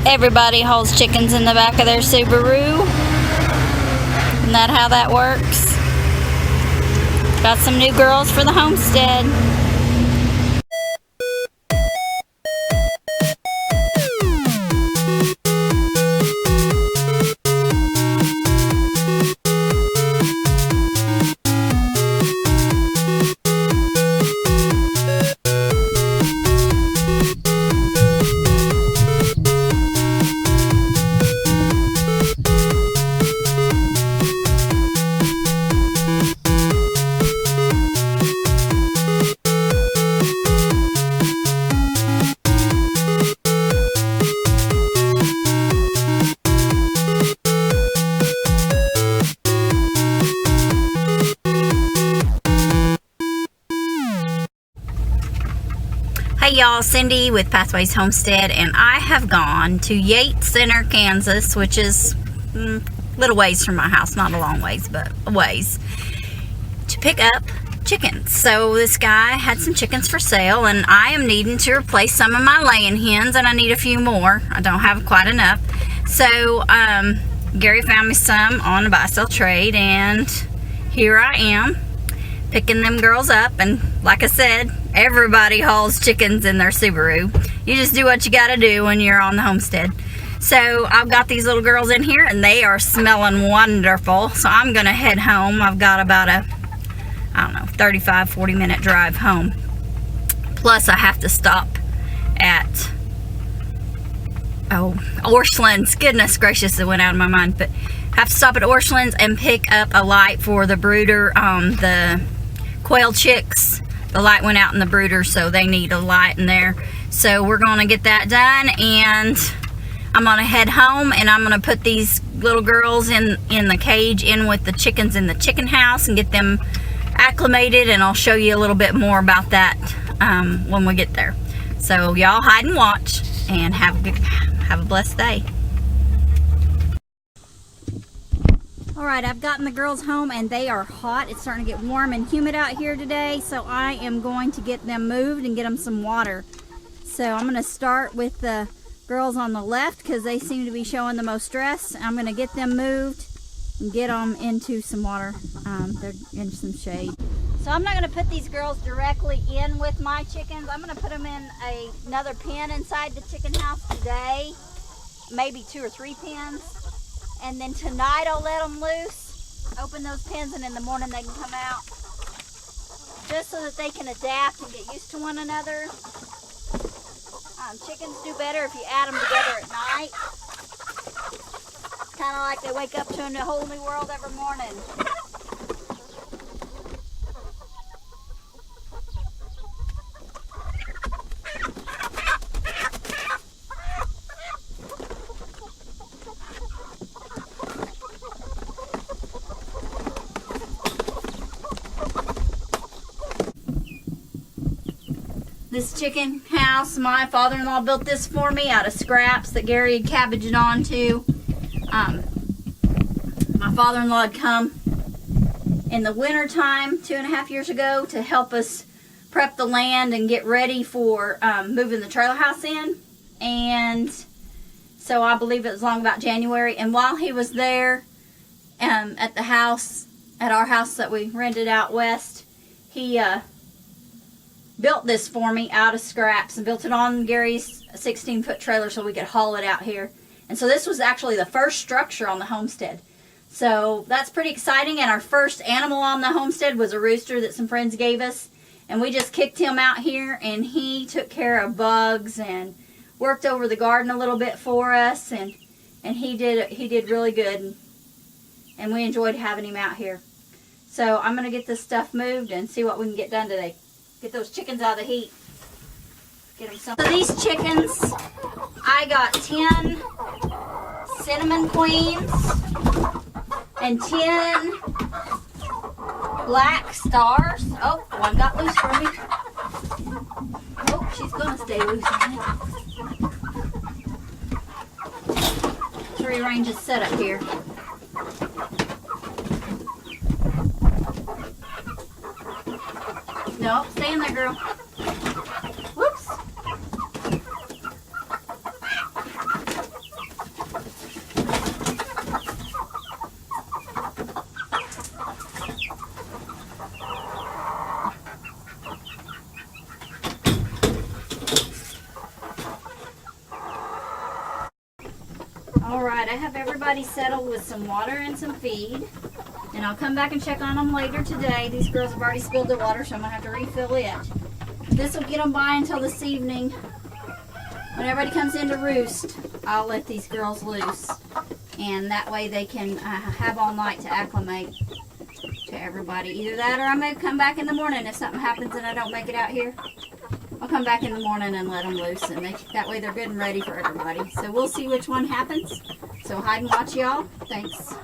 Everybody hauls chickens in the back of their Subaru. Isn't that how that works? Got some new girls for the homestead. Hey y'all, Cindy with Pathways Homestead, and I have gone to Yates Center, Kansas, which is a little ways from my house, not a long ways, but a ways, to pick up chickens. So this guy had some chickens for sale, and I am needing to replace some of my laying hens, and I need a few more. I don't have quite enough. So Gary found me some on a buy-sell trade, and here I am picking them girls up. And like I said, everybody hauls chickens in their Subaru. You just do what you gotta do when you're on the homestead. So I've got these little girls in here, and they are smelling wonderful. So I'm gonna head home. I've got about a, I don't know, 35-40 minute drive home. Plus I have to stop at Orscheln's. Goodness gracious, it went out of my mind. But I have to stop at Orscheln's and pick up a light for the brooder, the quail chicks. The light went out in the brooder, so they need a light in there. So we're gonna get that done, and I'm gonna head home, and I'm gonna put these little girls in the cage in with the chickens in the chicken house and get them acclimated, and I'll show you a little bit more about that when we get there. So y'all hide and watch, and have a blessed day. Alright, I've gotten the girls home, and they are hot. It's starting to get warm and humid out here today, so I am going to get them moved and get them some water. So I'm going to start with the girls on the left because they seem to be showing the most stress. I'm going to get them moved and get them into some water. They're in some shade. So I'm not going to put these girls directly in with my chickens. I'm going to put them in another pen inside the chicken house today. Maybe 2 or 3 pens. And then tonight I'll let them loose, open those pens, and in the morning they can come out. Just so that they can adapt and get used to one another. Chickens do better if you add them together at night. Kind of like they wake up to a whole new world every morning. This chicken house, my father-in-law built this for me out of scraps that Gary had cabbaged onto. My father-in-law had come in the winter time 2.5 years ago to help us prep the land and get ready for moving the trailer house in. And so I believe it was long about January. And while he was there at the house, at our house that we rented out west, he built this for me out of scraps and built it on Gary's 16-foot trailer so we could haul it out here. And so this was actually the first structure on the homestead. So that's pretty exciting. And our first animal on the homestead was a rooster that some friends gave us. And we just kicked him out here, and he took care of bugs and worked over the garden a little bit for us. And he did really good. And we enjoyed having him out here. So I'm going to get this stuff moved and see what we can get done today. Get those chickens out of the heat. Get them some. So these chickens, I got 10 cinnamon queens and 10 black stars. Oh, one got loose from me. Oh, she's gonna stay loose, I think. Let's rearrange the setup here. No, stay in there, girl. Whoops. I have everybody settled with some water and some feed. And I'll come back and check on them later today. These girls have already spilled the water, so I'm going to have to refill it. This will get them by until this evening. When everybody comes in to roost, I'll let these girls loose. And that way they can have all night to acclimate to everybody. Either that or I may come back in the morning if something happens and I don't make it out here. I'll come back in the morning and let them loose. And that way they're good and ready for everybody. So we'll see which one happens. So hide and watch, y'all. Thanks.